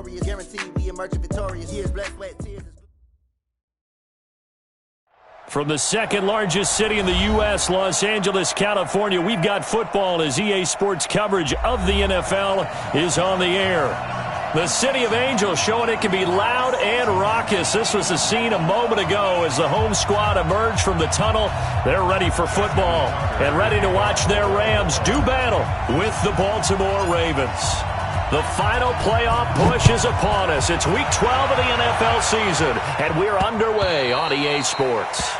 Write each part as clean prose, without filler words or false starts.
glorious. Guaranteed we emerge victorious. Years, blood, sweat, tears. From the second largest city in the U.S., Los Angeles, California, we've got football as EA Sports coverage of the NFL is on the air. The City of Angels showing it can be loud and raucous. This was the scene a moment ago as the home squad emerged from the tunnel. They're ready for football and ready to watch their Rams do battle with the Baltimore Ravens. The final playoff push is upon us. It's Week 12 of the NFL season, and we're underway on EA Sports.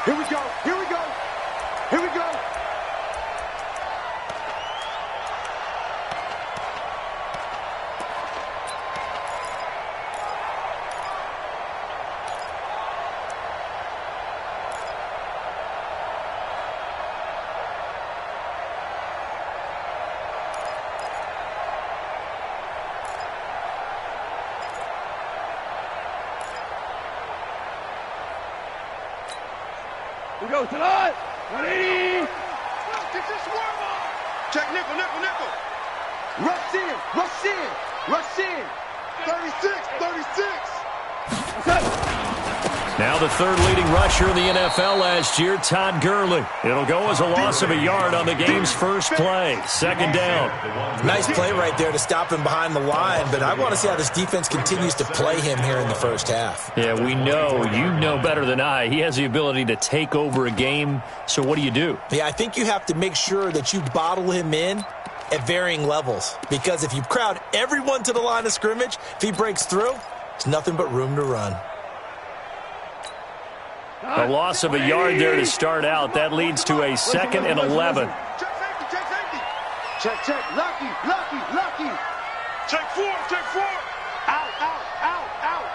Here we go, here we go, here we go. We go tonight. 180. Get this worm on. Check nickel, nickel, nickel. Rush in, rush in, rush in. 36, 36. That's it. Now the third leading rusher in the NFL last year, Todd Gurley. It'll go as a loss of a yard on the game's first play. Second down. Nice play right there to stop him behind the line, but I want to see how this defense continues to play him here in the first half. Yeah, we know. You know better than I. He has the ability to take over a game, so what do? Yeah, I think you have to make sure that you bottle him in at varying levels, because if you crowd everyone to the line of scrimmage, if he breaks through, there's nothing but room to run. A loss of a yard there to start out. That leads to a 2nd and 11. Check safety, check safety. Check, check. Lucky, lucky, lucky. Check four, check four. Out, out, out, out.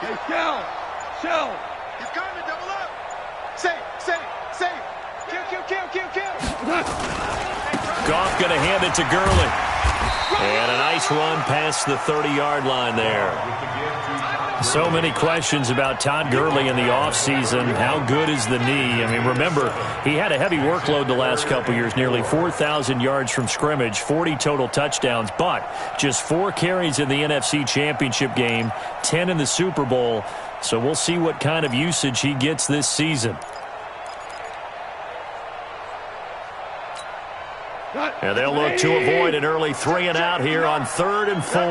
Hey, shell. He's coming, double up. Safe, safe, safe. Kill, kill, kill, kill, kill. Goff going to hand it to Gurley. And a nice run past the 30-yard line there. So many questions about Todd Gurley in the offseason. How good is the knee? I mean, remember, he had a heavy workload the last couple years, nearly 4,000 yards from scrimmage, 40 total touchdowns, but just 4 carries in the NFC Championship game, 10 in the Super Bowl. So we'll see what kind of usage he gets this season. And they'll look to avoid an early 3 and out here on 3rd and 4.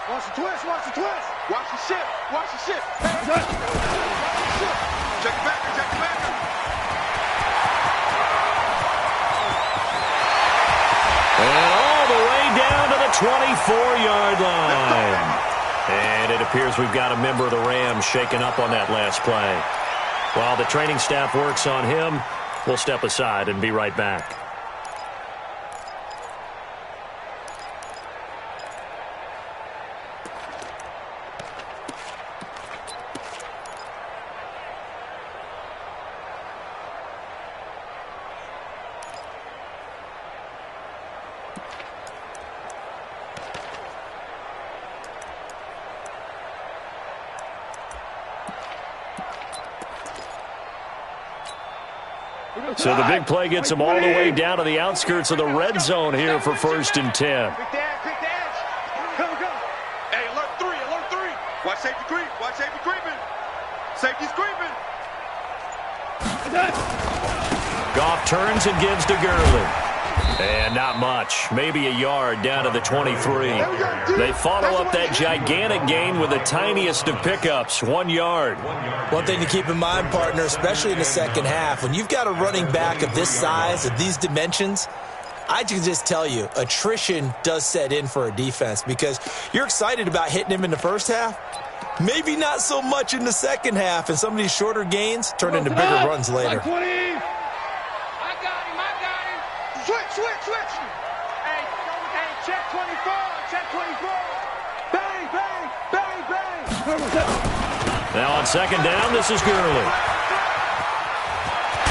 Watch the twist, watch the twist. Watch the ship, watch the ship. Check the backer, check the backer. And all the way down to the 24-yard line. And it appears we've got a member of the Rams shaken up on that last play. While the training staff works on him, we'll step aside and be right back. So the big play gets him all the way down to the outskirts of the red zone here for 1st and 10. Quick the edge. Come. Hey, alert 3. Watch safety creep, watch safety creeping. Safety's creeping. Goff turns and gives to Gurley. And not much. Maybe a yard down to the 23. They follow up that gigantic gain with the tiniest of pickups, 1 yard. One thing to keep in mind, partner, especially in the second half, when you've got a running back of this size, of these dimensions, I can just tell you, attrition does set in for a defense because you're excited about hitting him in the first half. Maybe not so much in the second half, and some of these shorter gains turn into bigger runs later. Switch. Hey, check 24. Bang. Now on 2nd down, this is Gurley.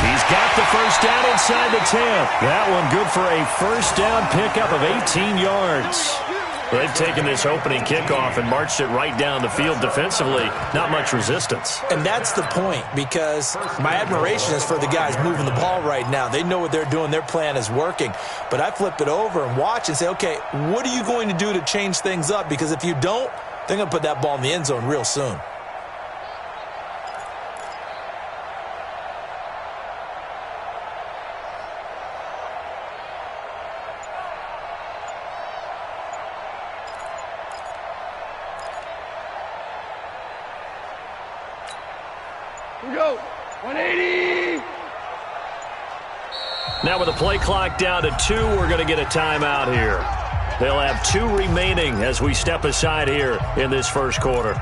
He's got the first down inside the 10. That one good for a first down pickup of 18 yards. They've taken this opening kickoff and marched it right down the field defensively. Not much resistance. And that's the point, because my admiration is for the guys moving the ball right now. They know what they're doing. Their plan is working. But I flip it over and watch and say, okay, what are you going to do to change things up? Because if you don't, they're going to put that ball in the end zone real soon. Here we go. 180. Now with the play clock down to 2, we're going to get a timeout here. They'll have 2 remaining as we step aside here in this first quarter.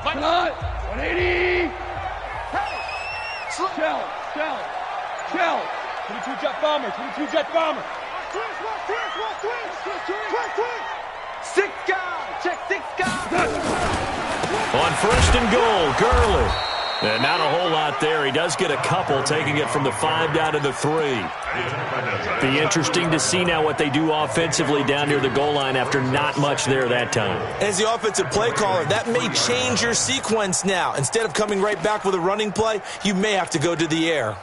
Come on. 180. Shell. 22 jet bomber. 22 jet bomber. Six guys. Check 6 guys. On first and goal, Gurley. And not a whole lot there. He does get a couple, taking it from the 5 down to the 3. Be interesting to see now what they do offensively down near the goal line after not much there that time. As the offensive play caller, that may change your sequence now. Instead of coming right back with a running play, you may have to go to the air.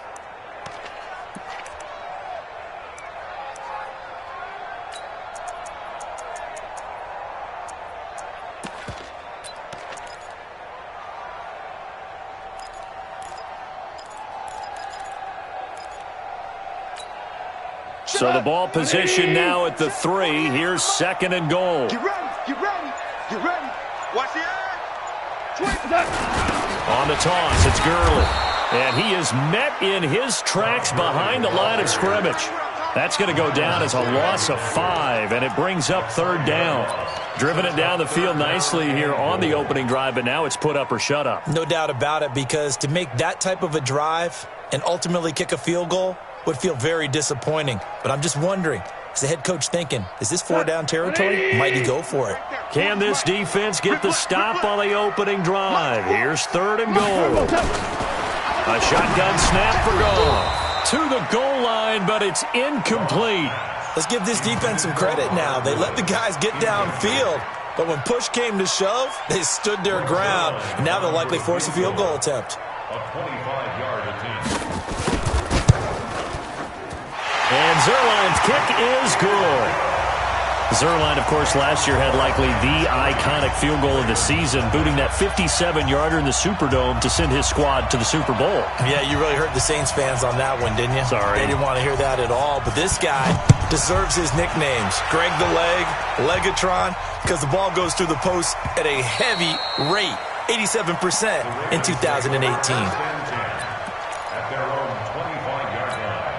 So the ball position now at the 3. Here's second and goal. Get ready. Watch the edge. On the toss, it's Gurley. And he is met in his tracks behind the line of scrimmage. That's going to go down as a loss of 5, and it brings up 3rd down. Driven it down the field nicely here on the opening drive, but now it's put up or shut up. No doubt about it, because to make that type of a drive and ultimately kick a field goal would feel very disappointing. But I'm just wondering, is the head coach thinking, is this 4-down territory? Might he go for it? Can this defense get the stop on the opening drive? Here's 3rd and goal. A shotgun snap for goal. To the goal line, but it's incomplete. Let's give this defense some credit now. They let the guys get downfield, but when push came to shove, they stood their ground. And now they'll likely force a field goal attempt. A 25-yard attempt. And Zuerlein's kick is good. Zuerlein, of course, last year had likely the iconic field goal of the season, booting that 57-yarder in the Superdome to send his squad to the Super Bowl. Yeah, you really hurt the Saints fans on that one, didn't you? Sorry. They didn't want to hear that at all. But this guy deserves his nicknames. Greg the Leg, Legatron, because the ball goes through the post at a heavy rate, 87% in 2018. At their own 25-yard line.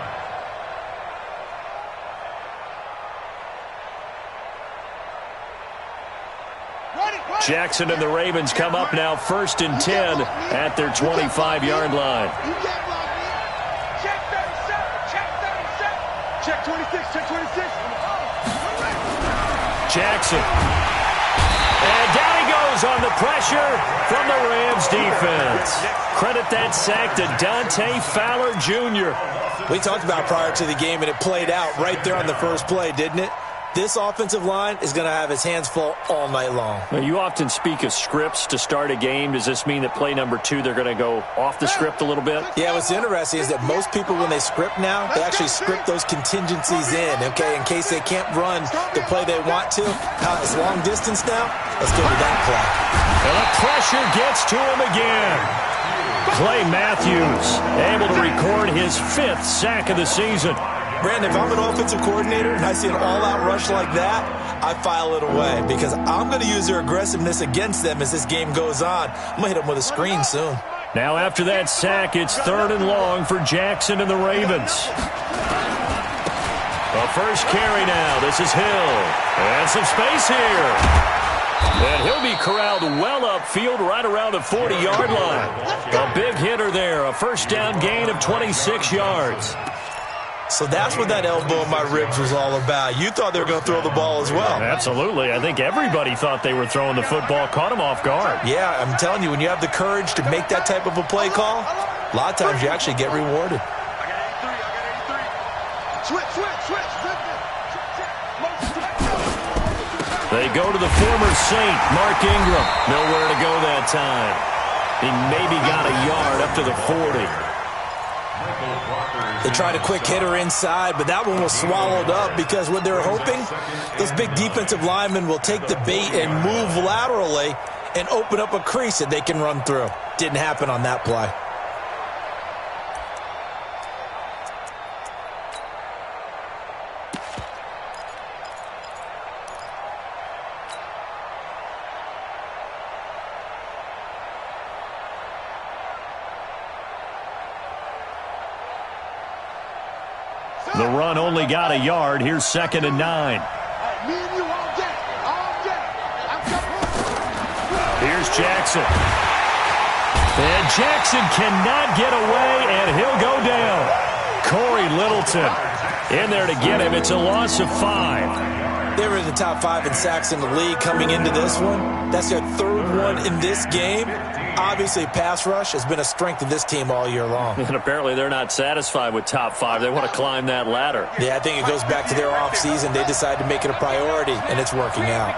Jackson and the Ravens come up now 1st and 10 at their 25-yard line. Check 37. Check 26. Check 26. Jackson. And down he goes on the pressure from the Rams defense. Credit that sack to Dante Fowler Jr. We talked about prior to the game, and it played out right there on the first play, didn't it? This offensive line is going to have its hands full all night long. Now, you often speak of scripts to start a game. Does this mean that play number 2, they're going to go off the script a little bit? Yeah, what's interesting is that most people, when they script now, they actually script those contingencies in, okay, in case they can't run the play they want to. It's long distance now. Let's go to that play. And the pressure gets to him again. Clay Matthews able to record his 5th sack of the season. Brandon, if I'm an offensive coordinator and I see an all-out rush like that, I file it away because I'm going to use their aggressiveness against them as this game goes on. I'm going to hit them with a screen soon. Now after that sack, it's 3rd and long for Jackson and the Ravens. The first carry now. This is Hill. And some space here. And he'll be corralled well upfield right around the 40-yard line. first down gain of 26 yards. So that's what that elbow in my ribs was all about. You thought they were going to throw the ball as well. Absolutely. I think everybody thought they were throwing the football, caught him off guard. Yeah, I'm telling you, when you have the courage to make that type of a play call, a lot of times you actually get rewarded. They go to the former Saint, Mark Ingram. Nowhere to go that time. He maybe got a yard up to the 40. They tried a quick hitter inside, but that one was swallowed up because what they're hoping, those big defensive linemen will take the bait and move laterally and open up a crease that they can run through. Didn't happen on that play. The run only got a yard. Here's 2nd and 9. Here's Jackson. And Jackson cannot get away, and he'll go down. Corey Littleton in there to get him. It's a loss of 5. They were in the top 5 in sacks in the league coming into this one. That's their 3rd one in this game. Obviously, pass rush has been a strength of this team all year long. And apparently they're not satisfied with top 5. They want to climb that ladder. Yeah, I think it goes back to their offseason. They decided to make it a priority, and it's working out.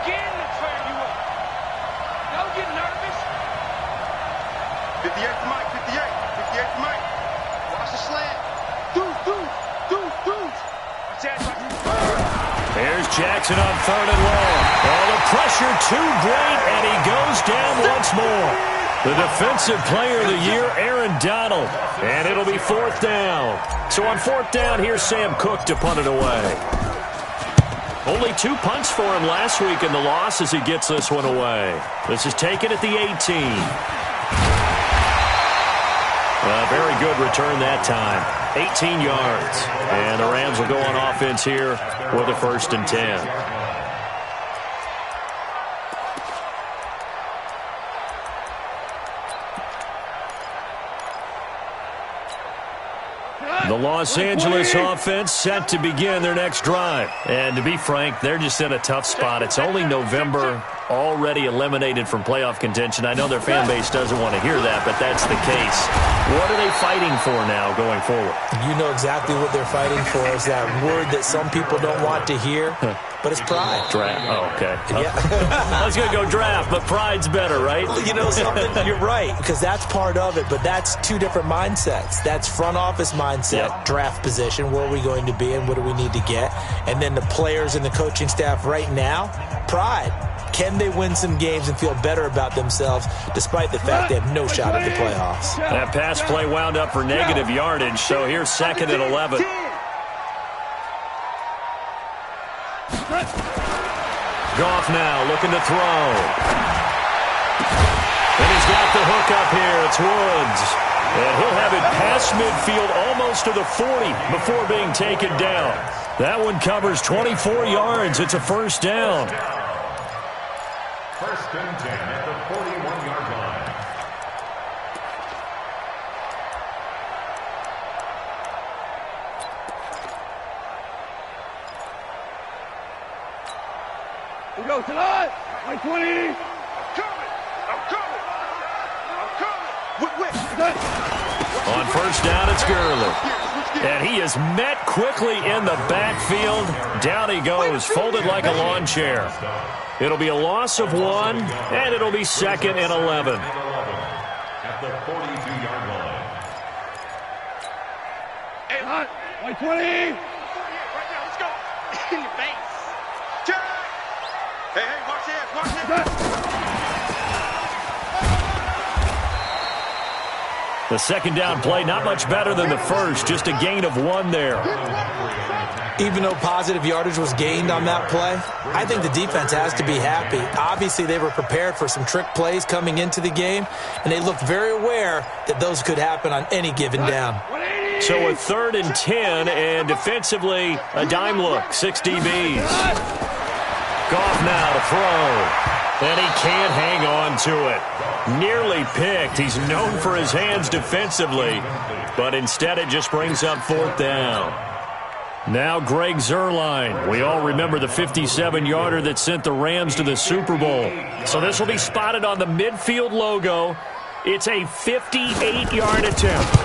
There's Jackson on 3rd and long. Oh, the pressure too great, and he goes down once more. The defensive player of the year, Aaron Donald. And it'll be 4th down. So on 4th down, here's Sam Cook to punt it away. Only 2 punts for him last week in the loss as he gets this one away. This is taken at the 18. A very good return that time. 18 yards. And the Rams will go on offense here with a 1st and 10. The Los Angeles offense set to begin their next drive. And to be frank, they're just in a tough spot. It's only November, already eliminated from playoff contention. I know their fan base doesn't want to hear that, but that's the case. What are they fighting for now going forward? You know exactly what they're fighting for. Is that word that some people don't want to hear, but it's pride. Draft. Oh, okay. Yeah. I was going to go draft, but pride's better, right? You know something? You're right, because that's part of it, but that's 2 different mindsets. That's front office mindset, draft position, where are we going to be and what do we need to get? And then the players and the coaching staff right now, pride. Can they win some games and feel better about themselves despite the fact they have no shot at the playoffs? That pass play wound up for negative yardage, so here's 2nd and 11. Goff now looking to throw. And he's got the hook up here. It's Woods. And he'll have it past midfield almost to the 40 before being taken down. That one covers 24 yards. It's a 1st down. 1st and 10 at the 41-yard line. We go tonight. 20. I'm coming. On 1st down, it's Gurley. And he is met quickly in the backfield. Down he goes, folded like a lawn chair. It'll be a loss of 1, and it'll be 2nd and 11. At the 42-yard line. Hey, Hunt. 20. Right now, let's go. In your face. Check. Hey, watch this. The 2nd down play, not much better than the first, just a gain of 1 there. Even though positive yardage was gained on that play, I think the defense has to be happy. Obviously, they were prepared for some trick plays coming into the game, and they looked very aware that those could happen on any given down. So a 3rd and 10, and defensively, a dime look, 6 DBs. Goff now to throw. And he can't hang on to it. Nearly picked. He's known for his hands defensively, but instead it just brings up 4th down. Now Greg Zuerlein. We all remember the 57-yarder that sent the Rams to the Super Bowl. So this will be spotted on the midfield logo. It's a 58-yard attempt.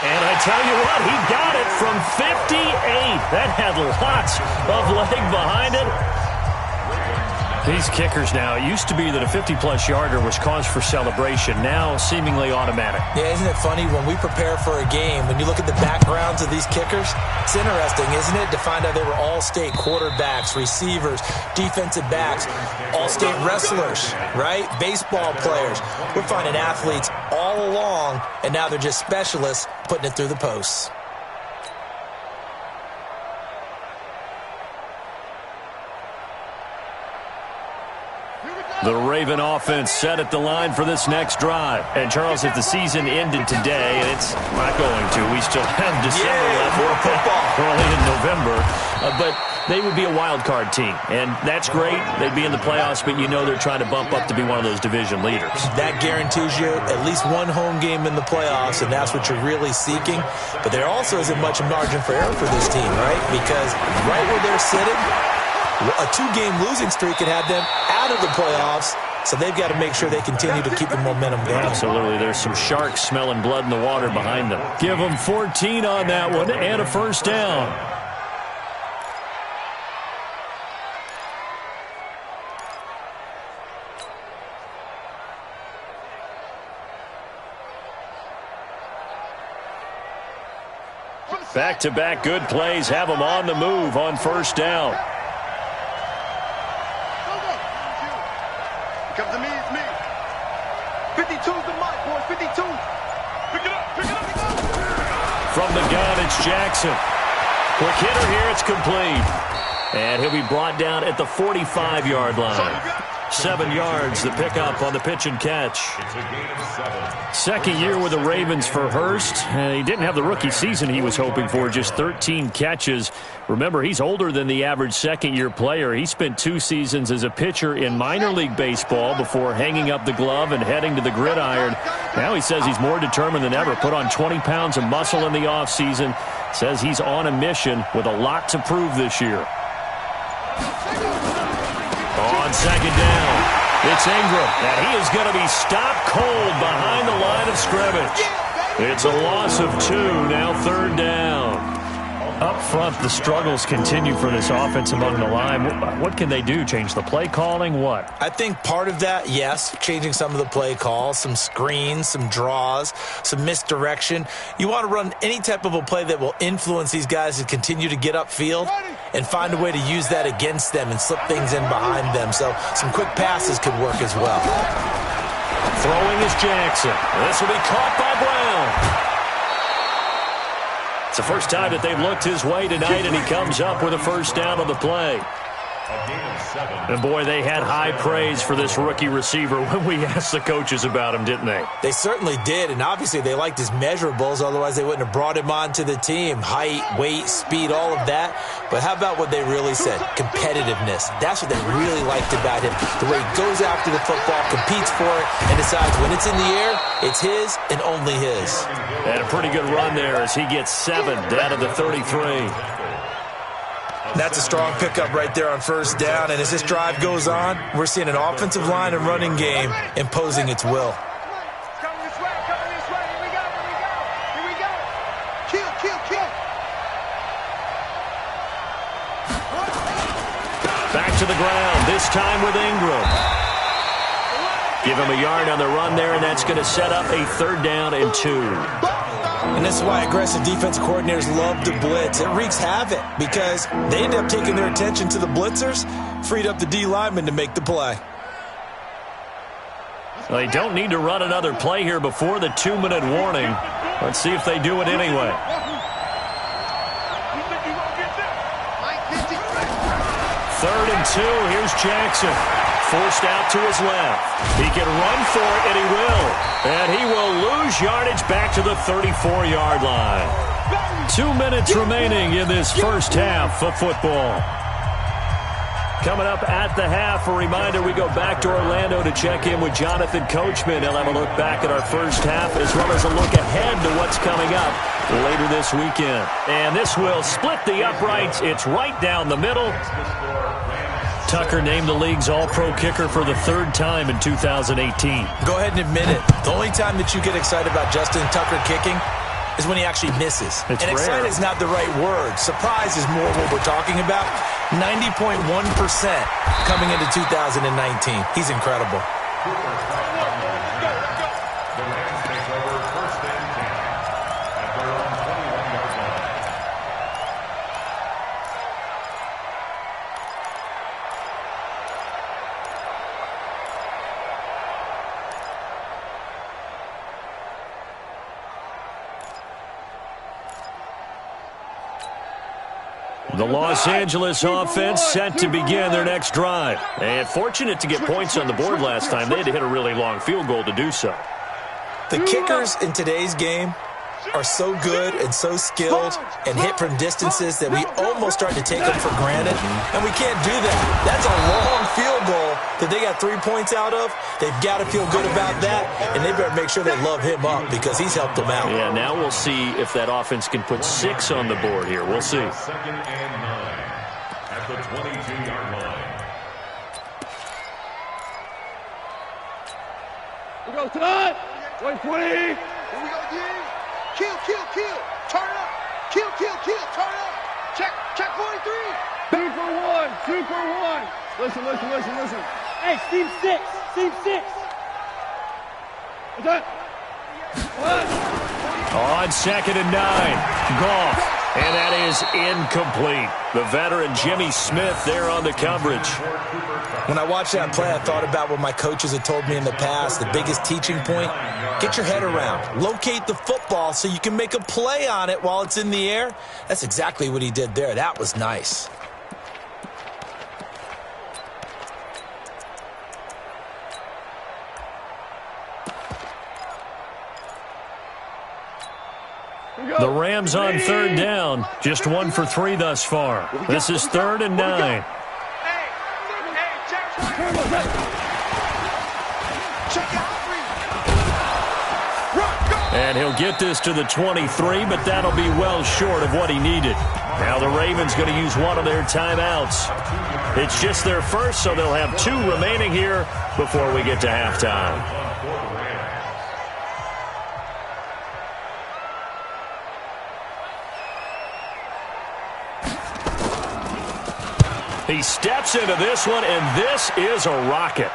And I tell you what, he got it from 58. That had lots of leg behind it. These kickers now, it used to be that a 50-plus yarder was cause for celebration. Now seemingly automatic. Yeah, isn't it funny when we prepare for a game, when you look at the backgrounds of these kickers, it's interesting, isn't it, to find out they were all-state quarterbacks, receivers, defensive backs, all-state wrestlers, right? Baseball players. We're finding athletes all along, and now they're just specialists putting it through the posts. The Raven offense set at the line for this next drive. And, Charles, if the season ended today, and it's not going to, we still have December left. More football. Early in November. But they would be a wild card team. And that's great. They'd be in the playoffs, but you know they're trying to bump up to be one of those division leaders. That guarantees you at least one home game in the playoffs, and that's what you're really seeking. But there also isn't much margin for error for this team, right? Because right where they're sitting, a 2-game losing streak can have them out of the playoffs, so they've got to make sure they continue to keep the momentum going. Absolutely. There's some sharks smelling blood in the water behind them. Give them 14 on that one and a 1st down. Back-to-back good plays have them on the move on 1st down. Comes to me, it's me. 52's the mark, boys. 52. Pick it up, pick it up, pick it up. From the gun, it's Jackson. Quick hitter here, it's complete. And he'll be brought down at the 45-yard line. 7 yards, the pickup on the pitch and catch. It's a gain of 7. Second year with the Ravens for Hurst. He didn't have the rookie season he was hoping for, just 13 catches. Remember, he's older than the average second-year player. He spent 2 seasons as a pitcher in minor league baseball before hanging up the glove and heading to the gridiron. Now he says he's more determined than ever. Put on 20 pounds of muscle in the offseason. Says he's on a mission with a lot to prove this year. On 2nd down, it's Ingram, and he is going to be stopped cold behind the line of scrimmage. It's a loss of 2, now 3rd down. Up front, the struggles continue for this offense among the line. What can they do? Change the play calling? What? I think part of that, yes, changing some of the play calls, some screens, some draws, some misdirection. You want to run any type of a play that will influence these guys to continue to get upfield and find a way to use that against them and slip things in behind them. So some quick passes could work as well. Throwing is Jackson. This will be caught by Brown. It's the first time that they've looked his way tonight, and he comes up with a 1st down on the play. A gain of 7. And, boy, they had high praise for this rookie receiver when we asked the coaches about him, didn't they? They certainly did, and obviously they liked his measurables. Otherwise, they wouldn't have brought him onto the team. Height, weight, speed, all of that. But how about what they really said? Competitiveness. That's what they really liked about him. The way he goes after the football, competes for it, and decides when it's in the air, it's his and only his. And a pretty good run there as he gets 7 down to the 33. That's a strong pickup right there on 1st down. And as this drive goes on, we're seeing an offensive line and running game imposing its will. Coming this way, coming this way. Here we go, here we go. Here we go. Kill, kill, kill. Back to the ground, this time with Ingram. Give him a yard on the run there, and that's going to set up a 3rd down and 2. And this is why aggressive defense coordinators love to blitz. It wreaks havoc because they end up taking their attention to the blitzers, freed up the D lineman to make the play. Well, they don't need to run another play here before the 2-minute warning. Let's see if they do it anyway. 3rd and 2, here's Jackson. Forced out to his left. He can run for it, and he will. And he will lose yardage back to the 34-yard line. 2 minutes remaining in this first half of football. Coming up at the half, a reminder, we go back to Orlando to check in with Jonathan Coachman. He'll have a look back at our first half as well as a look ahead to what's coming up later this weekend. And this will split the uprights. It's right down the middle. Tucker named the league's all-pro kicker for the third time in 2018. Go ahead and admit it. The only time that you get excited about Justin Tucker kicking is when he actually misses. It's and rare. excited is not the right word. Surprise is more what we're talking about. 90.1% coming into 2019. He's incredible. The Rams take over first and 10 at their own 21-yard line. The Los Angeles offense set to begin their next drive. And fortunate to get points on the board last time. They had to hit a really long field goal to do so. The kickers in today's game are so good and so skilled and hit from distances that we almost start to take them for granted, and we can't do that. That's a long field goal that they got 3 points out of. They've got to feel good about that, and they better make sure they love him up because he's helped them out. Yeah, now we'll see if that offense can put 6 on the board here. We'll see. Second and 9 at the 22-yard line. We go tonight. 20. Here we go again. Kill. Turn it up. Kill. Turn it up. Check 43. 2 for 1. Listen. Hey, Team 6. What's that? On second and 9, Goff. And that is incomplete. The veteran Jimmy Smith there on the coverage. When I watched that play, I thought about what my coaches had told me in the past. The biggest teaching point, get your head around. Locate the football so you can make a play on it while it's in the air. That's exactly what he did there. That was nice. The Rams on third down. Just 1 for 3 thus far. This is 3rd and 9. And he'll get this to the 23, but that'll be well short of what he needed. Now the Ravens going to use one of their timeouts. It's just their first, so they'll have 2 remaining here before we get to halftime. He steps into this one, and this is a rocket.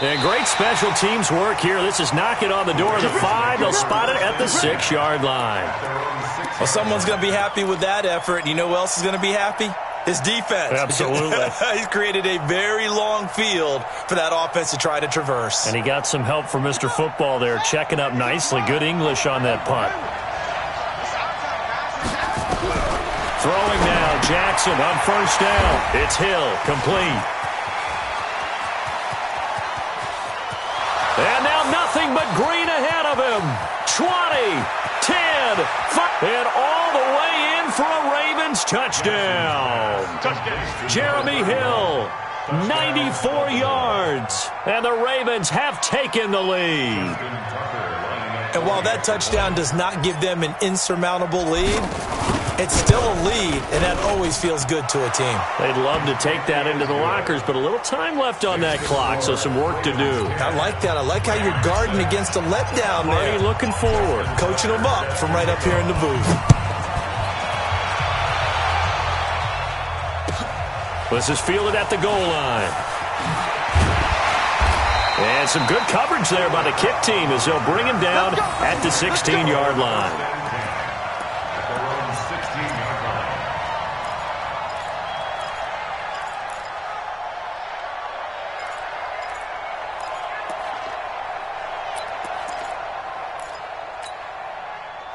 And great special teams work here. This is knock it on the door of the 5. They'll spot it at the 6-yard line. Well, someone's going to be happy with that effort. You know who else is going to be happy? His defense. Absolutely. He's created a very long field for that offense to try to traverse. And he got some help from Mr. Football there, checking up nicely. Good English on that punt. Throwing now, Jackson on first down. It's Hill, complete. And now nothing but green ahead of him. 20, 10, 5, and all the way in for a Ravens touchdown. Jeremy Hill, 94 yards. And the Ravens have taken the lead. And while that touchdown does not give them an insurmountable lead, it's still a lead, and that always feels good to a team. They'd love to take that into the lockers, but a little time left on that clock, so some work to do. I like that. I like how you're guarding against a letdown there. Already looking forward. Coaching them up from right up here in the booth. This is fielded at the goal line. And some good coverage there by the kick team as they'll bring him down at the 16-yard line.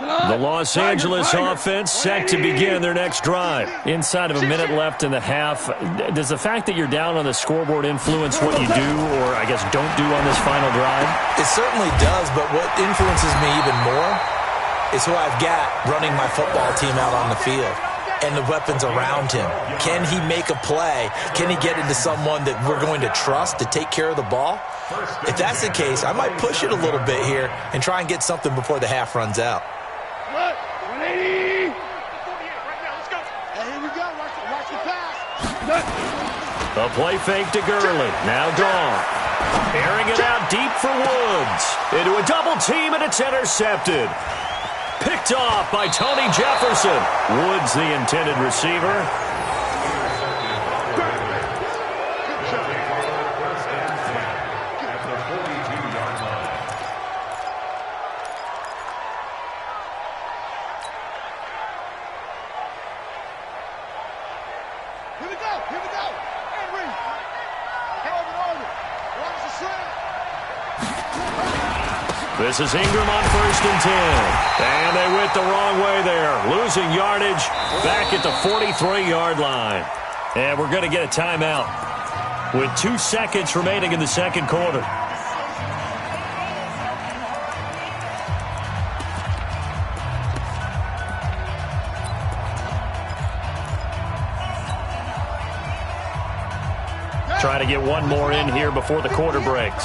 The Los Angeles offense set to begin their next drive. Inside of a minute left in the half. Does the fact that you're down on the scoreboard influence what you do, or I guess don't do on this final drive? It certainly does, but what influences me even more is who I've got running my football team out on the field. and the weapons around him. Can he make a play? Can he get into someone that we're going to trust to take care of the ball? If that's the case, I might push it a little bit here and try and get something before the half runs out. 180. Hey, here we go. Watch the pass. The play fake to Gurley. Now gone. Airing it out deep for Woods. Into a double team, and it's intercepted. Picked off by Tony Jefferson. Woods, the intended receiver. Here we go. Henry. Hold it. Watch the slant. This is Ingram on 1st and 10. And they went the wrong way there. Losing yardage back at the 43-yard line. And we're going to get a timeout with 2 seconds remaining in the second quarter. Try to get one more in here before the quarter breaks.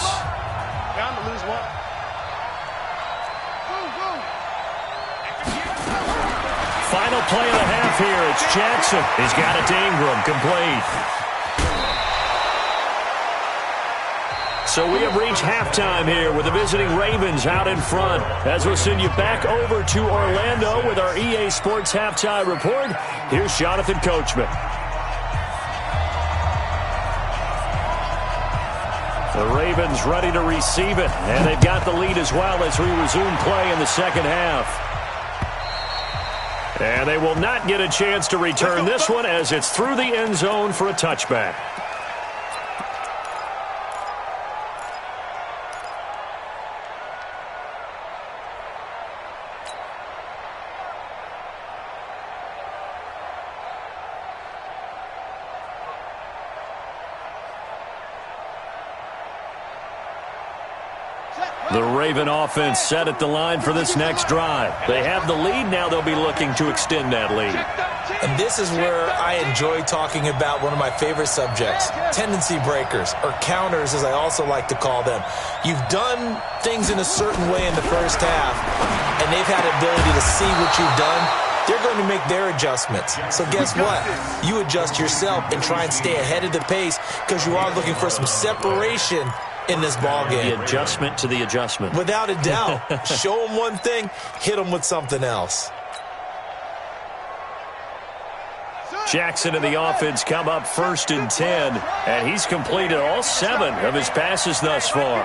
Bound to lose one. Final play of the half here. It's Jackson. He's got it to Ingram. Complete. So we have reached halftime here with the visiting Ravens out in front. As we'll send you back over to Orlando with our EA Sports Halftime Report, here's Jonathan Coachman. The Ravens ready to receive it, and they've got the lead as well as we resume play in the second half. And they will not get a chance to return this one as it's through the end zone for a touchback. The Raven offense set at the line for this next drive. They have the lead. Now they'll be looking to extend that lead. And this is where I enjoy talking about one of my favorite subjects, tendency breakers, or counters as I also like to call them. You've done things in a certain way in the first half, and they've had the ability to see what you've done. They're going to make their adjustments. So guess what? You adjust yourself and try and stay ahead of the pace because you are looking for some separation in this ball game. The adjustment to the adjustment. Without a doubt. Show them one thing, hit them with something else. Jackson and the offense come up 1st and 10, and he's completed all 7 of his passes thus far.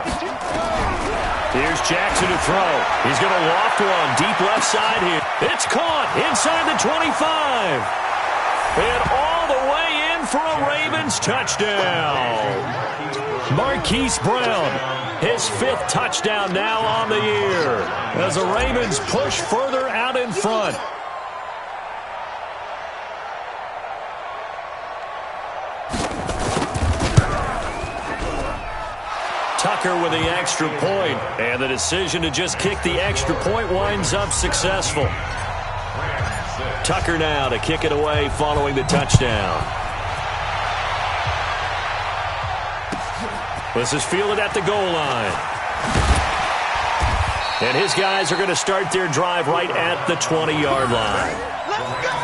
Here's Jackson to throw. He's going to loft one deep left side here. It's caught inside the 25. And all the way in for a Ravens touchdown. Marquise Brown, his 5th touchdown now on the year as the Ravens push further out in front. Tucker with the extra point, and the decision to just kick the extra point winds up successful. Tucker now to kick it away following the touchdown. This is fielded at the goal line. And his guys are going to start their drive right at the 20-yard line. Let's go!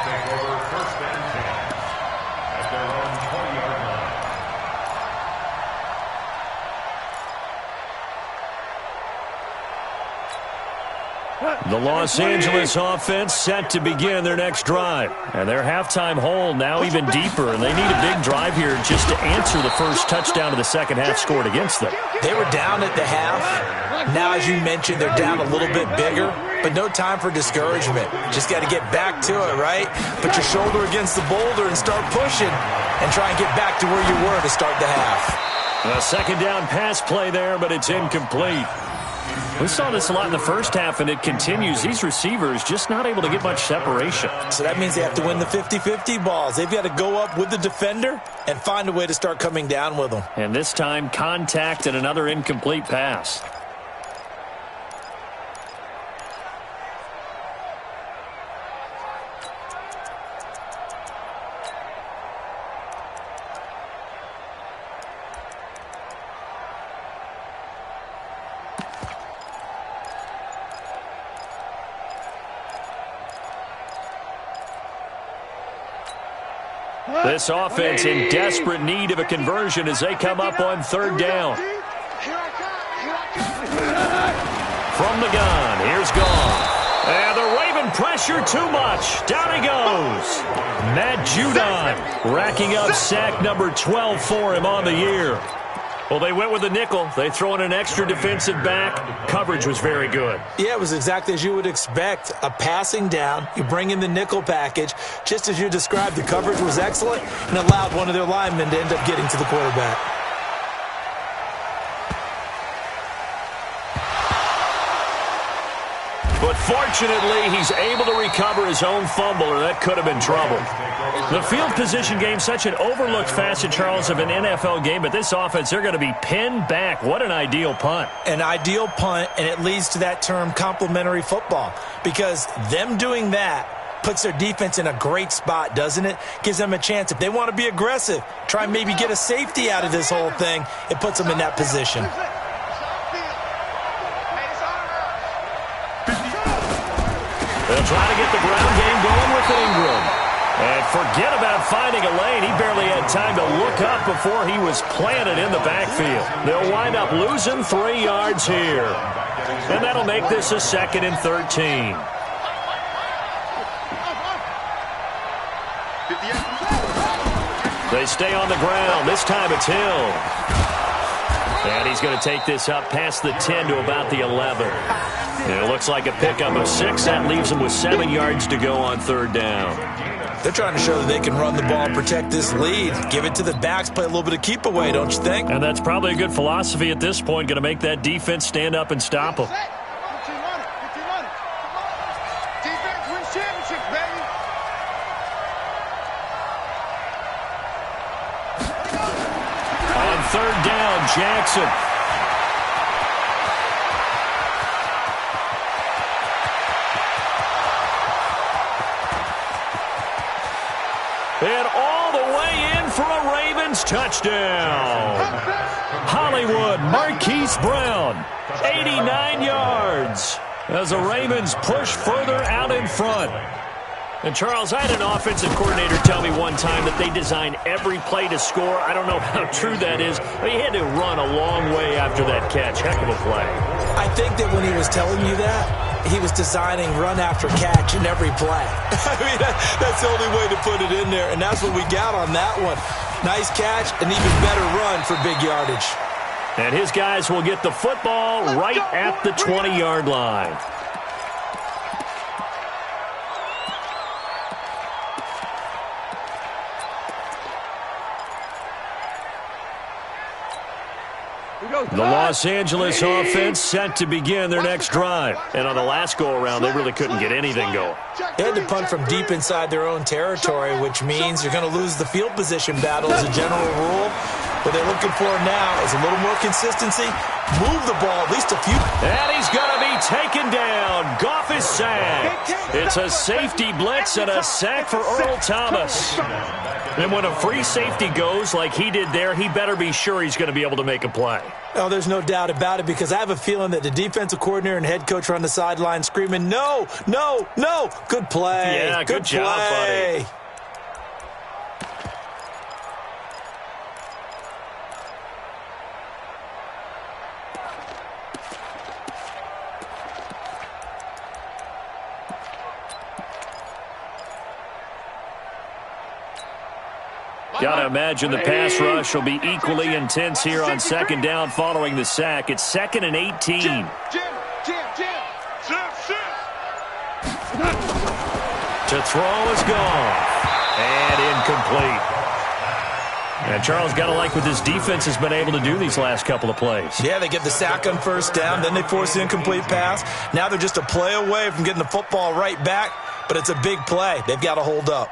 The Los Angeles offense set to begin their next drive. And their halftime hole now even deeper, and they need a big drive here just to answer the first touchdown of the second half scored against them. They were down at the half. Now, as you mentioned, they're down a little bit bigger, but no time for discouragement. Just got to get back to it, right? Put your shoulder against the boulder and start pushing and try and get back to where you were to start the half. A second down pass play there, but it's incomplete. We saw this a lot in the first half, and it continues. These receivers just not able to get much separation. So that means they have to win the 50-50 balls. They've got to go up with the defender and find a way to start coming down with them. And this time, contact and another incomplete pass. This offense in desperate need of a conversion as they come up on third down. From the gun, here's Gone. And they're waving pressure too much. Down he goes. Matt Judon racking up sack number 12 for him on the year. Well, they went with a nickel. They throw in an extra defensive back. Coverage was very good. Yeah, it was exactly as you would expect. A passing down, you bring in the nickel package. Just as you described, the coverage was excellent and allowed one of their linemen to end up getting to the quarterback. But fortunately, he's able to recover his own fumble, or that could have been trouble. The field position game, such an overlooked facet, Charles, of an NFL game, but this offense, they're going to be pinned back. What an ideal punt. An ideal punt, and it leads to that term complementary football, because them doing that puts their defense in a great spot, doesn't it? Gives them a chance. If they want to be aggressive, try and maybe get a safety out of this whole thing, it puts them in that position. They'll try to get the ground game going with Ingram. And forget about finding a lane. He barely had time to look up before he was planted in the backfield. They'll wind up losing 3 yards here. And that'll make this a 2nd and 13. They stay on the ground. This time it's Hill. And he's going to take this up past the 10 to about the 11. And it looks like a pickup of 6. That leaves him with 7 yards to go on third down. They're trying to show that they can run the ball and protect this lead. Give it to the backs, play a little bit of keep away, don't you think? And that's probably a good philosophy at this point. Going to make that defense stand up and stop them. Defense wins championships, baby. On third down, Jackson. And all the way in for a Ravens touchdown. Hollywood Marquise Brown, 89 yards. As the Ravens push further out in front. And, Charles, I had an offensive coordinator tell me one time that they design every play to score. I don't know how true that is, but he had to run a long way after that catch. Heck of a play. I think that when he was telling you that, he was designing run after catch in every play. I mean, that's the only way to put it in there, and that's what we got on that one. Nice catch, an even better run for big yardage. And his guys will get the football right at the 20-yard line. The Los Angeles offense set to begin their next drive. And on the last go-around, they really couldn't get anything going. They had to punt from deep inside their own territory, which means you're going to lose the field position battle as a general rule. What they're looking for now is a little more consistency. Move the ball at least a few. And he's going to be taken down. Goff is sacked. It's a safety blitz and a sack for Earl Thomas. And when a free safety goes like he did there, he better be sure he's going to be able to make a play. Oh, there's no doubt about it, because I have a feeling that the defensive coordinator and head coach are on the sideline screaming, no, no, no. Good play. Yeah, good job, buddy. Got to imagine the pass rush will be equally intense here on second down following the sack. It's 2nd and 18. To throw is gone. And incomplete. And Charles, got to like what this defense has been able to do these last couple of plays. Yeah, they get the sack on first down, then they force the incomplete pass. Now they're just a play away from getting the football right back, but it's a big play. They've got to hold up.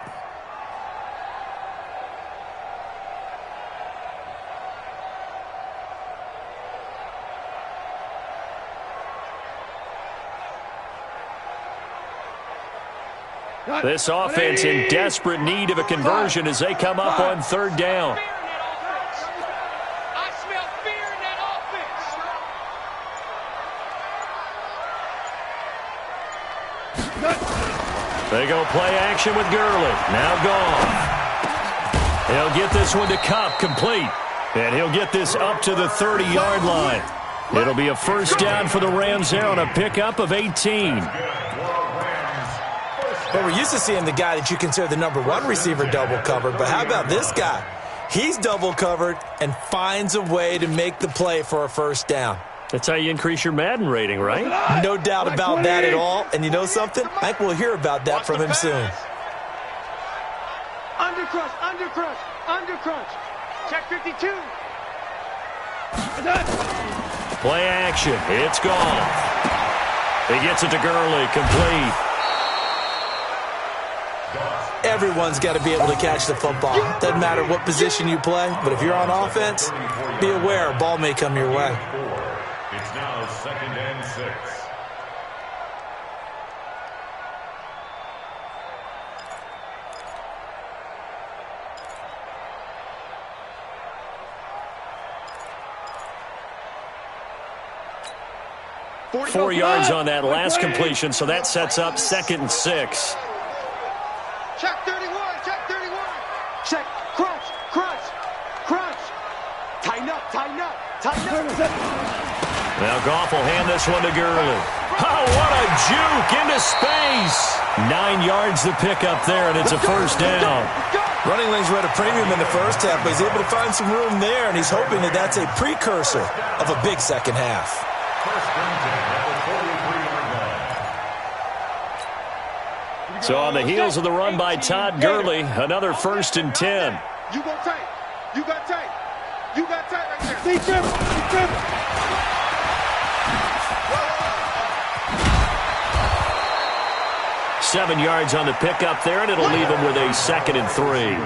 This offense in desperate need of a conversion as they come up on third down. I smell fear in that offense. They go play action with Gurley. Now gone. He'll get this one to Cup, complete. And he'll get this up to the 30-yard line. It'll be a first down for the Rams there on a pickup of 18. Well, we're used to seeing the guy that you consider the number one receiver double covered, but how about this guy? He's double covered and finds a way to make the play for a first down. That's how you increase your Madden rating, right? No doubt about that at all. And you know something? I think we'll hear about that from him soon. Under crunch, under crunch, under crunch. Check 52. Play action. It's gone. He gets it to Gurley, complete. Everyone's got to be able to catch the football. Doesn't matter what position you play, but if you're on offense, be aware a ball may come your way. It's now 2nd and 6. Four yards on that last completion, so that sets up 2nd and 6. Check 31, check 31. Check, crunch, crunch, crunch. Tighten up, tighten up, tighten up. Now Goff will hand this one to Gurley. Oh, what a juke into space. 9 yards to pick up there, and it's a first down. Running lanes were at a premium in the first half, but he's able to find some room there, and he's hoping that that's a precursor of a big second half. So on the heels of the run by Todd Gurley, another 1st and 10. You go tight. You got tight. You got tight right there. See Trevor, see Trevor. Seven yards on the pickup there, and it'll leave him with a 2nd and 3.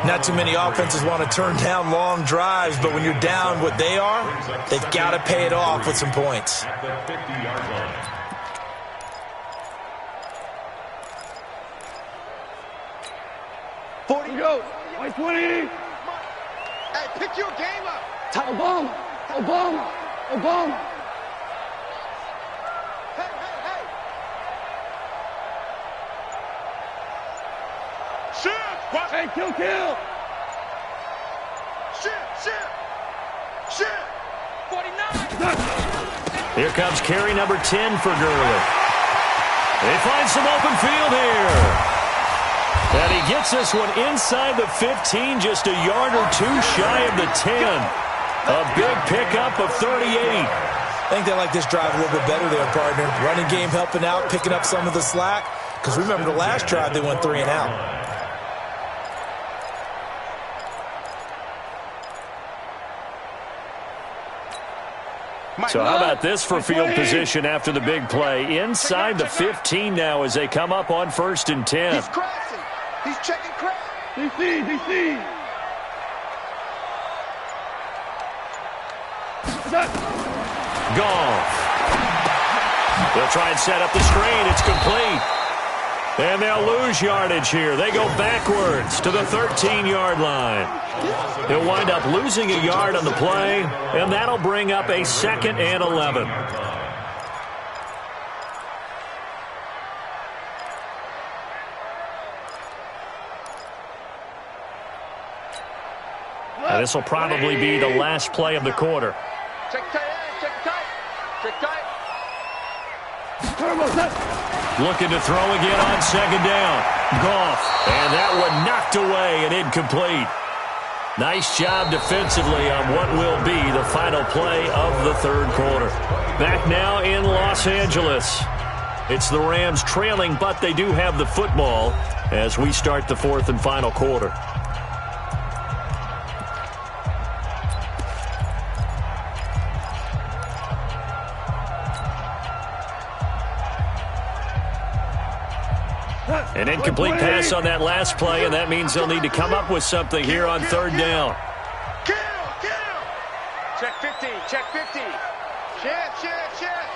Not too many offenses want to turn down long drives, but when you're down what they are, they've got to pay it off with some points. At the 50-yard line. Go. 20. Hey, pick your game up. Obama, Obama, Obama. Hey, hey, hey. Shift. Watch. Hey, kill, kill. Shift, shift. Shift. 49. Here comes carry number 10 for Gurley. They find some open field here. And he gets this one inside the 15, just a yard or two shy of the 10. A big pickup of 38. I think they like this drive a little bit better there, partner. Running game helping out, picking up some of the slack. Because remember the last drive, they went 3 and out. So how about this for field position after the big play? Inside the 15 now as they come up on 1st and 10. He's crashing. He's checking crash. DC, DC. Goff. They'll try and set up the screen. It's complete. And they'll lose yardage here. They go backwards to the 13-yard line. He'll wind up losing a yard on the play, and that'll bring up a 2nd and 11. And this will probably be the last play of the quarter. Check tight, check tight. Check tight. Looking to throw again on 2nd down. Goff. And that one knocked away and incomplete. Nice job defensively on what will be the final play of the 3rd quarter. Back now in Los Angeles. It's the Rams trailing, but they do have the football as we start the 4th and final quarter. An incomplete pass on that last play, and that means they'll need to come up with something here on 3rd down. Kill, kill. Check 50, check 50. Shift, shift, shift.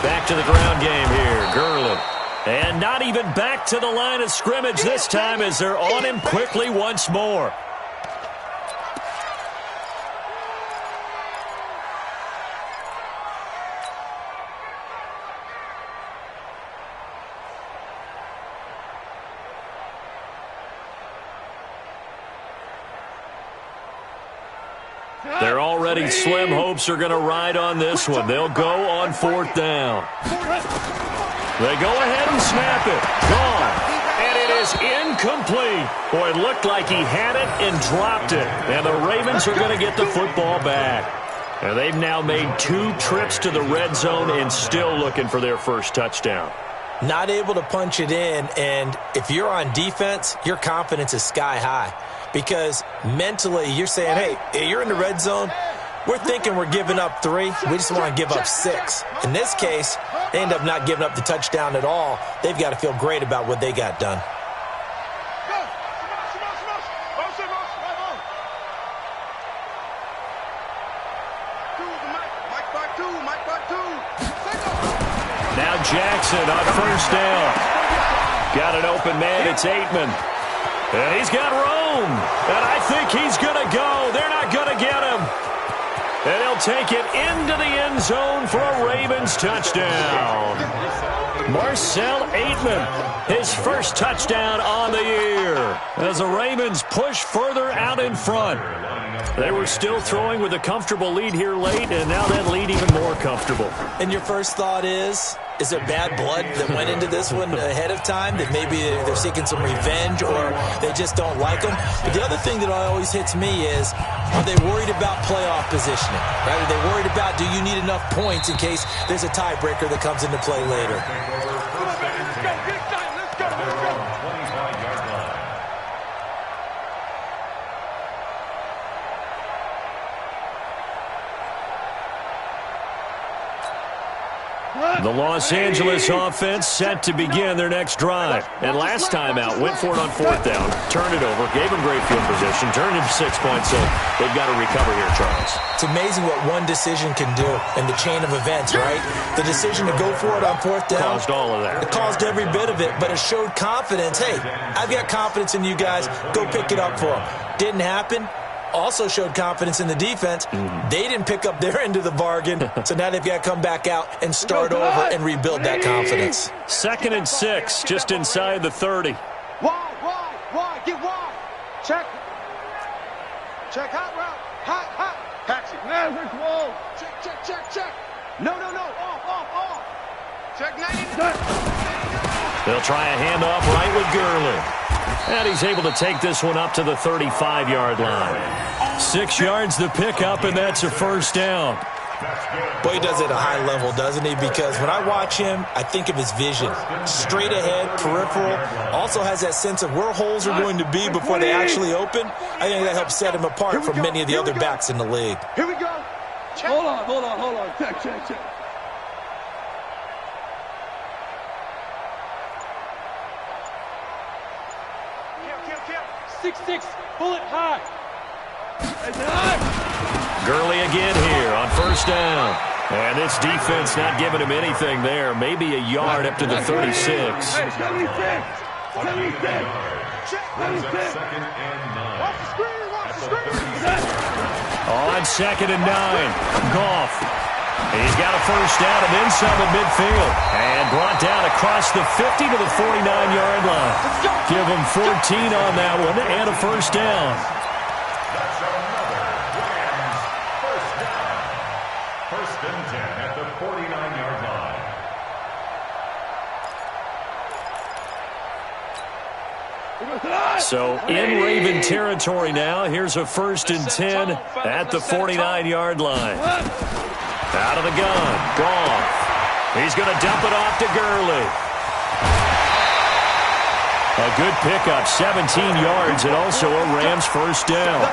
Back to the ground game here, Gurley. And not even back to the line of scrimmage this time as they're on him quickly once more. Their already slim hopes are going to ride on this one. They'll go on 4th down. They go ahead and snap it. Gone. And it is incomplete. Boy, it looked like he had it and dropped it. And the Ravens are going to get the football back. And they've now made 2 trips to the red zone and still looking for their first touchdown. Not able to punch it in, and if you're on defense, your confidence is sky high. Because mentally, you're saying, hey, you're in the red zone. We're thinking we're giving up 3. We just want to give up 6. In this case, they end up not giving up the touchdown at all. They've got to feel great about what they got done. Now Jackson on 1st down. Got an open man. It's Aitman. And he's got room. And I think he's going to go. They're not going to get him. And he'll take it into the end zone for a Ravens touchdown. Marcel Aitman, his first touchdown on the year. As the Ravens push further out in front. They were still throwing with a comfortable lead here late, and now that lead even more comfortable. And your first thought is there bad blood that went into this one ahead of time, that maybe they're seeking some revenge or they just don't like them? But the other thing that always hits me is, are they worried about playoff positioning? Right? Are they worried about, do you need enough points in case there's a tiebreaker that comes into play later? The Los Angeles offense set to begin their next drive. And last time out, went for it on 4th down, turned it over, gave them great field position, turned it 6 points, so they've got to recover here, Charles. It's amazing what one decision can do in the chain of events, right? The decision to go for it on 4th down. Caused all of that. It caused every bit of it, but it showed confidence. Hey, I've got confidence in you guys. Go pick it up for them. Didn't happen. Also showed confidence in the defense. They didn't pick up their end of the bargain, so now they've got to come back out and start over and rebuild that confidence. 2nd and 6, just inside the 30. Wide, get wide. Check. Check, hot route. Hot. Taxi. Maverick wall. Check. No. Off. Check 90. They'll try a handoff right with Gurley. And he's able to take this one up to the 35-yard line. 6 yards the pickup, and that's a 1st down. Boy, he does it at a high level, doesn't he? Because when I watch him, I think of his vision. Straight ahead, peripheral. Also has that sense of where holes are going to be before they actually open. I think that helps set him apart from many of the other backs in the league. Here we go. Check. Hold on. Check. 6'6", pull it high. Gurley again here on 1st down. And this defense not giving him anything there. Maybe a yard up to the 36. 76. Watch the screen. On 2nd and 9, Goff. He's got a 1st down and then some at midfield. And brought down across the 50 to the 49-yard line. Give him 14 on that one and a 1st down. That's another Rams first down. 1st and 10 at the 49-yard line. So in Raven territory now. Here's a 1st and 10 at the 49-yard line. Out of the gun, Goff. He's going to dump it off to Gurley. A good pickup, 17 yards, and also a Rams 1st down.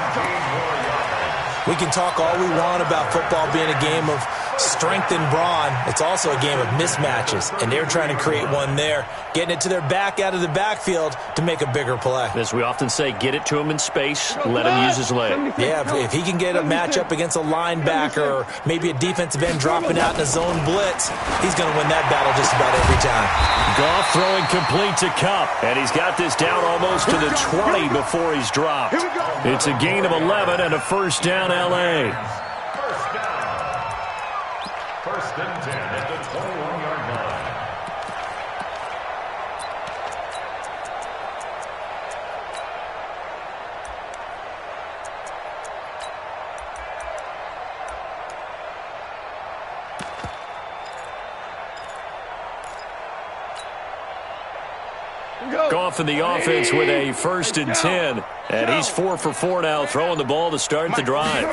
We can talk all we want about football being a game of strength and brawn. It's also a game of mismatches, and they're trying to create one there, getting it to their back out of the backfield to make a bigger play. As we often say, get it to him in space, let him use his leg. Yeah, if he can get a matchup against a linebacker or maybe a defensive end dropping out in a zone blitz, he's going to win that battle just about every time. Goff throwing complete to Kupp, and he's got this down almost to the 20 before he's dropped. It's a gain of 11 and a 1st down, L.A. 1st and 10 at the 21-yard line. Goff in the offense with a 1st and 10. And he's 4 for 4 now, throwing the ball to start the drive.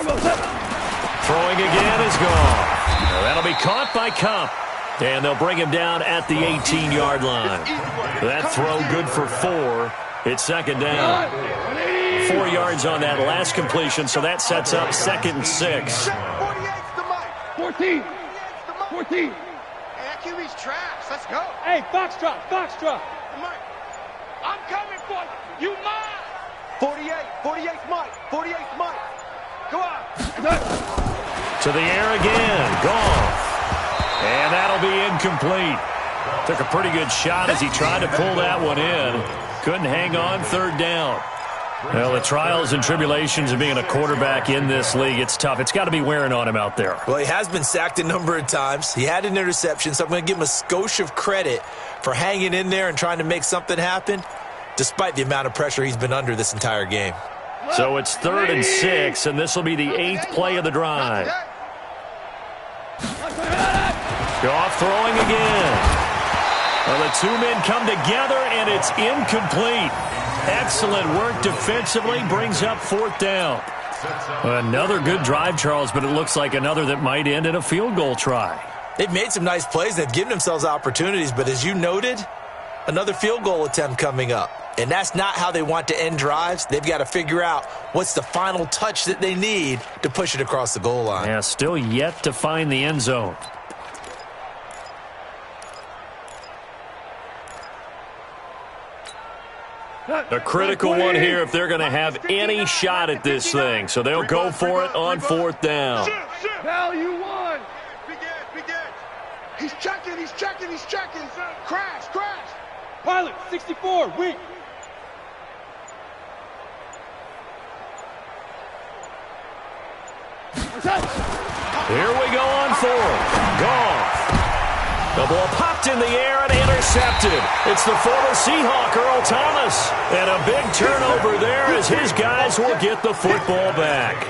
Throwing again is gone. That'll be caught by Kupp. And they'll bring him down at the 18-yard line. That throw good for 4. It's 2nd down. 4 yards on that last completion, so that sets up 2nd and 6. 14. 14. Hey, that QB's trash. Let's go. Hey, Foxtrot, Foxtrot. Mike, I'm coming for you. You mine. 48. 48's Mike. 48's Mike. Go on. To the air again. Goff. And that'll be incomplete. Took a pretty good shot as he tried to pull that one in. Couldn't hang on, 3rd down. Well, the trials and tribulations of being a quarterback in this league, it's tough. It's got to be wearing on him out there. Well, he has been sacked a number of times. He had an interception, so I'm going to give him a skosh of credit for hanging in there and trying to make something happen, despite the amount of pressure he's been under this entire game. So it's 3rd and 6, and this will be the 8th play of the drive. Goff throwing again. Well, the 2 men come together, and it's incomplete. Excellent work defensively, brings up 4th down. Another good drive, Charles, but it looks like another that might end in a field goal try. They've made some nice plays. They've given themselves opportunities, but as you noted, another field goal attempt coming up. And that's not how they want to end drives. They've got to figure out what's the final touch that they need to push it across the goal line. Yeah, still yet to find the end zone. A critical one here if they're going to have any shot at this thing. So they'll go for it on 4th down. Hell, you won. Big edge, big edge. He's checking, he's checking, he's checking. Crash, crash. Pilot, 64, weak. Here we go on 4th. Goff. The ball popped in the air and intercepted. It's the former Seahawk, Earl Thomas. And a big turnover there as his guys will get the football back.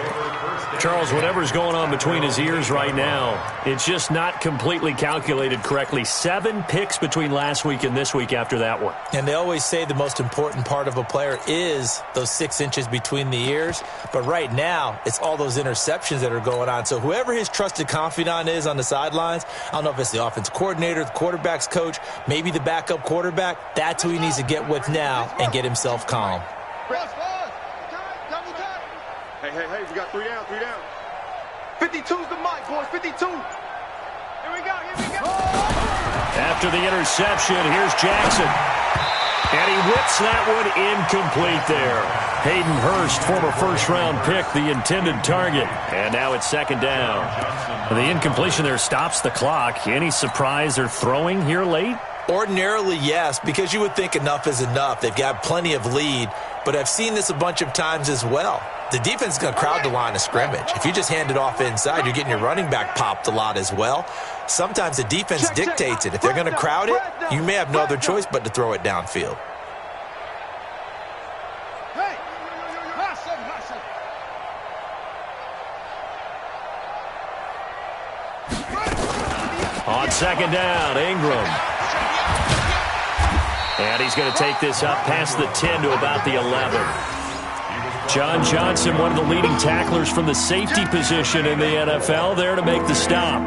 Charles, whatever's going on between his ears right now, it's just not completely calculated correctly. 7 picks between last week and this week after that one. And they always say the most important part of a player is those 6 inches between the ears. But right now, it's all those interceptions that are going on. So whoever his trusted confidant is on the sidelines, I don't know if it's the offense coordinator, the quarterback's coach, maybe the backup quarterback, that's who he needs to get with now and get himself calm. Hey, we got 3 down, 3 down. 52's the mic, boys, 52. Here we go, here we go. After the interception, here's Jackson. And he whips that one incomplete there. Hayden Hurst, former first-round pick, the intended target. And now it's 2nd down. And the incompletion there stops the clock. Any surprise they're throwing here late? Ordinarily, yes, because you would think enough is enough. They've got plenty of lead, but I've seen this a bunch of times as well. The defense is going to crowd the line of scrimmage. If you just hand it off inside, you're getting your running back popped a lot as well. Sometimes the defense dictates it. If they're going to crowd it, you may have no other choice but to throw it downfield. On 2nd down, Ingram. And he's going to take this up past the 10 to about the 11. John Johnson, one of the leading tacklers from the safety position in the NFL, there to make the stop.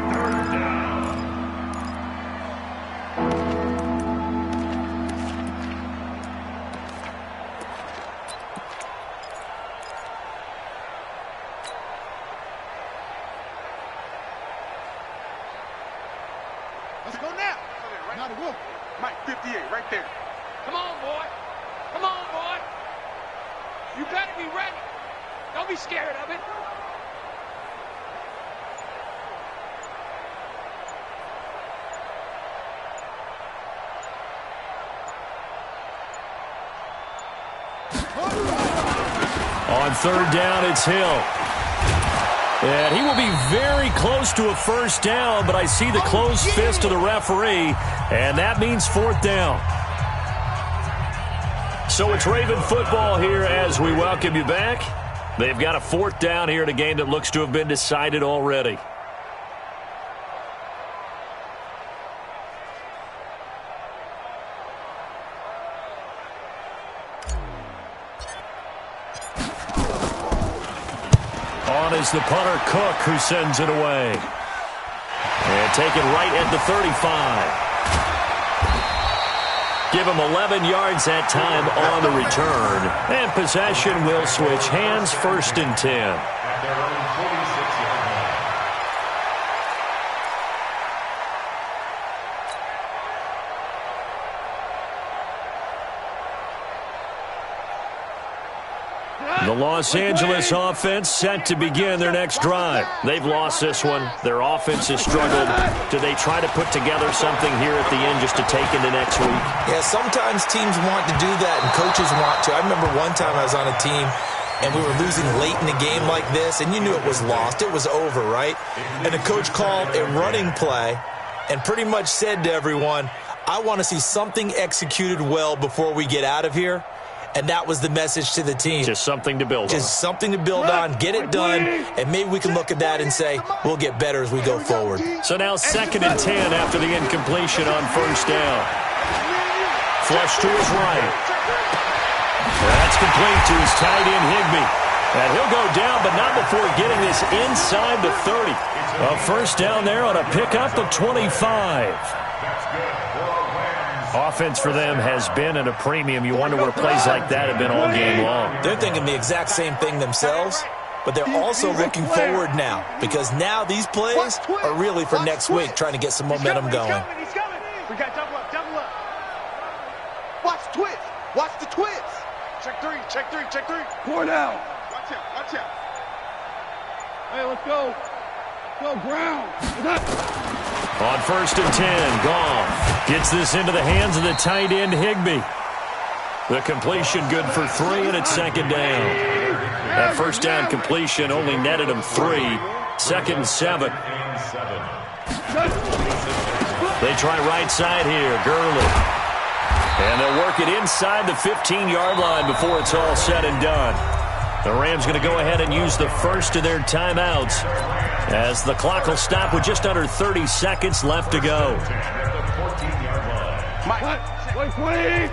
Let's go now. Not a whoop. Mike, 58, right there. Come on, boy. Come on, boy. You better be ready. Don't be scared of it. On 3rd down, it's Hill. And he will be very close to a 1st down, but I see the closed fist of the referee, and that means 4th down. So it's Raven football here as we welcome you back. They've got a 4th down here in a game that looks to have been decided already. On is the punter, Cook, who sends it away. And taken right at the 35. Give him 11 yards that time on the return. And possession will switch hands, 1st and 10. At their own 46-yard line. The Los Angeles offense set to begin their next drive. They've lost this one. Their offense has struggled. Do they try to put together something here at the end just to take into next week? Yeah, sometimes teams want to do that and coaches want to. I remember one time I was on a team and we were losing late in the game like this, and you knew it was lost. It was over, right? And the coach called a running play and pretty much said to everyone, I want to see something executed well before we get out of here. And that was the message to the team. Just something to build on. Just something to build on, get it done, and maybe we can look at that and say, we'll get better as we go forward. So now 2nd and 10 after the incompletion on 1st down. Flush to his right. That's complete to his tight end, Higbee. And he'll go down, but not before getting this inside the 30. A 1st down there on a pickup of 25. That's good for a Rams. Offense for them has been at a premium. You wonder where plays like that have been all game long. They're thinking the exact same thing themselves, but they're also looking forward now because now these plays are really for next week, trying to get some momentum going. He's coming. We got double up, double up. Watch twist. Watch the twist. Check 3, check 3, check 3. 4 down. Watch out, watch out. Hey, let's go. Go, Brown. On 1st and 10, Goff gets this into the hands of the tight end, Higbee. The completion good for 3, and it's 2nd down. That 1st down completion only netted him 3. 2nd and 7. They try right side here, Gurley. And they'll work it inside the 15-yard line before it's all said and done. The Rams going to go ahead and use the first of their timeouts as the clock will stop with just under 30 seconds left to go. Mike, 20. 59.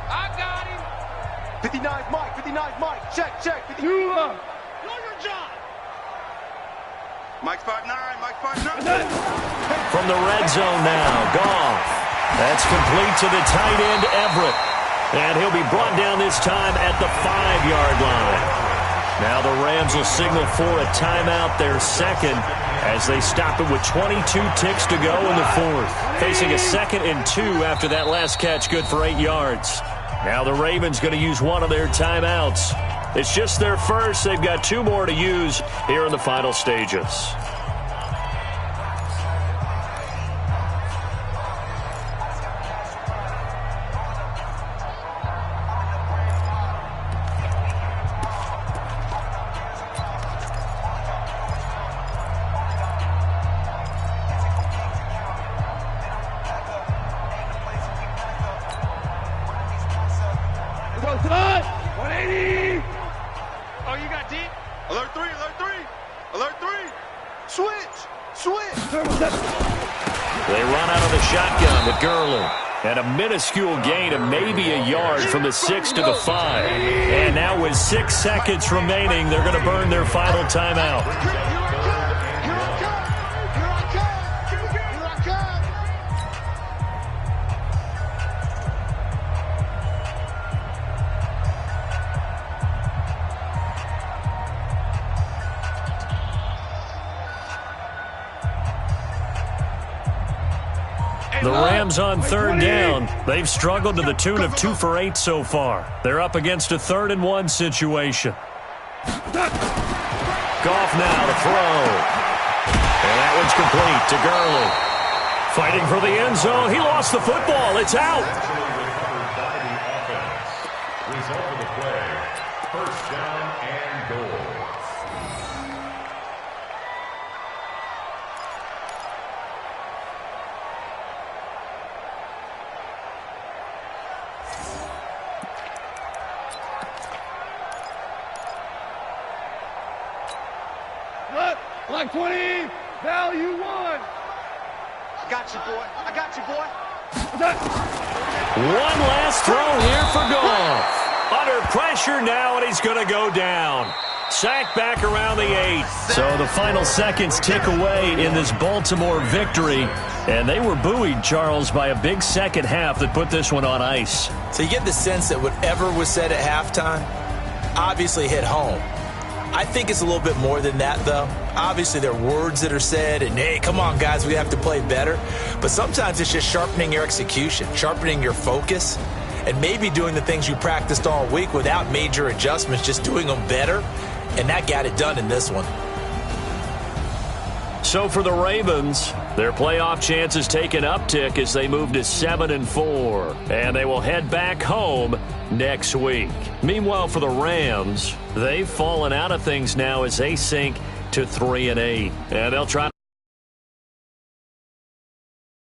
I got him. 59's Mike, 59's Mike. Check, check. 59. Know your job. Mike's 5'9", Mike's 5'9". From the red zone now, Goff. That's complete to the tight end, Everett. And he'll be brought down this time at the 5-yard line. Now the Rams will signal for a timeout, their second, as they stop it with 22 ticks to go in the 4th. Facing a 2nd and 2 after that last catch, good for 8 yards. Now the Ravens going to use one of their timeouts. It's just their first. They've got 2 more to use here in the final stages. And a minuscule gain of maybe a yard from the 6 to the 5. And now with 6 seconds remaining, they're going to burn their final timeout. The Rams on 3rd down. They've struggled to the tune of 2 for 8 so far. They're up against a 3rd and 1 situation. Goff now to throw. And that one's complete to Gurley. Fighting for the end zone. He lost the football. It's out. Result of the play, 1st down and goal. Like 20, value 1. I got you, boy. I got you, boy. One last throw here for Goff. Under pressure now, and he's going to go down. Sack back around the 8. So the final seconds tick away in this Baltimore victory. And they were buoyed, Charles, by a big second half that put this one on ice. So you get the sense that whatever was said at halftime obviously hit home. I think it's a little bit more than that, though. Obviously, there are words that are said, and, hey, come on, guys, we have to play better. But sometimes it's just sharpening your execution, sharpening your focus, and maybe doing the things you practiced all week without major adjustments, just doing them better. And that got it done in this one. So for the Ravens, their playoff chances take an uptick as they move to 7-4. And they will head back home next week. Meanwhile, for the Rams, they've fallen out of things now as they sink to 3-8. And they'll try